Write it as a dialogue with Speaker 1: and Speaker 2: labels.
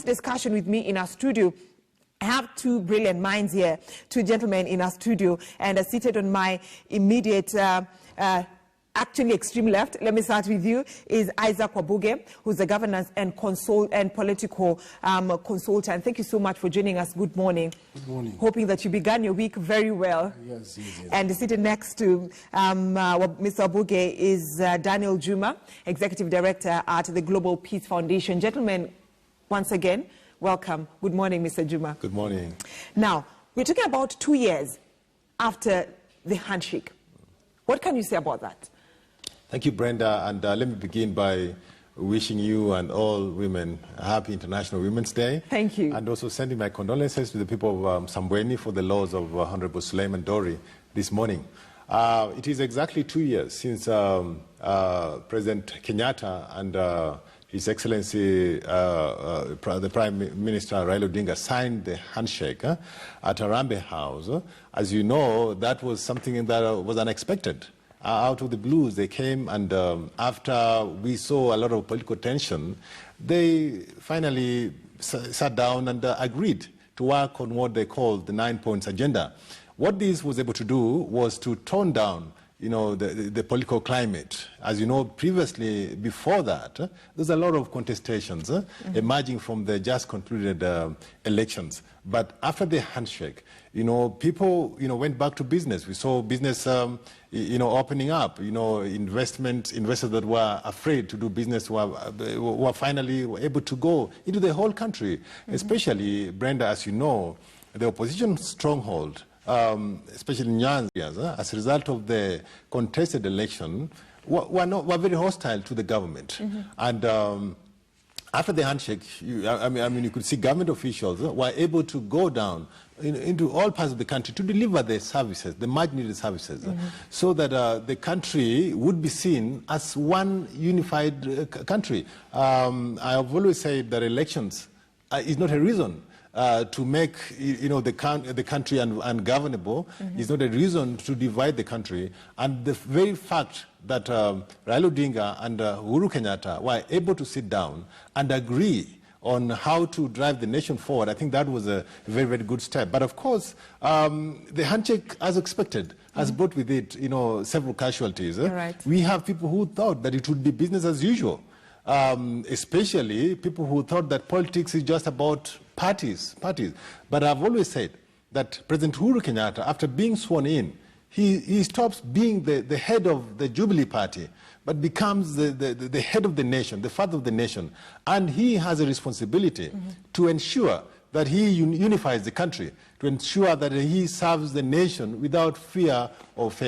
Speaker 1: this discussion with me in our studio, I have two brilliant minds here, two gentlemen in our studio, and seated on my immediate, actually extreme left, let me start with you, is Isaac Wabuge, who's the governance and political consultant. Thank you so much for joining us. Good morning.
Speaker 2: Good morning.
Speaker 1: Hoping that you began your week very well.
Speaker 2: Yes.
Speaker 1: And seated next to Mr. Wabuge is Daniel Juma, Executive Director at the Global Peace Foundation. Gentlemen, once again, welcome. Good morning, Mr. Juma.
Speaker 2: Good morning.
Speaker 1: Now, we're talking about 2 years after the handshake. What can you say about that?
Speaker 2: Thank you, Brenda. And let me begin by wishing you and all women a happy International Women's Day.
Speaker 1: Thank you.
Speaker 2: And also sending my condolences to the people of Sambweni for the loss of Honorable Suleiman Dori this morning. It is exactly 2 years since President Kenyatta and His Excellency the Prime Minister Raila Odinga signed the handshake at Harambee House. As you know, that was something that was unexpected. Out of the blues, they came, and after we saw a lot of political tension, they finally sat down and agreed to work on what they called the 9 points agenda. What this was able to do was to tone down the political climate. As you know, previously, before that, there's a lot of contestations emerging from the just concluded elections. But after the handshake, people, went back to business. We saw business, opening up. Investors that were afraid to do business were finally able to go into the whole country. Especially, Brenda, as you know, the opposition stronghold, especially in Nyanza, as a result of the contested election, were very hostile to the government. And after the handshake, you could see government officials were able to go down into all parts of the country to deliver the services, the much needed services, so that the country would be seen as one unified country. I have always said that elections is not a reason to make the country ungovernable. Is not a reason to divide the country. And the very fact that Raila Odinga and Uhuru Kenyatta were able to sit down and agree on how to drive the nation forward, I think that was a very, very good step. But of course, the handshake, as expected, has brought with it several casualties.
Speaker 1: Right.
Speaker 2: We have people who thought that it would be business as usual. Especially people who thought that politics is just about parties. But I've always said that President Uhuru Kenyatta, after being sworn in, he stops being the head of the Jubilee Party, but becomes the head of the nation, the father of the nation. And he has a responsibility to ensure that he unifies the country, to ensure that he serves the nation without fear or favor.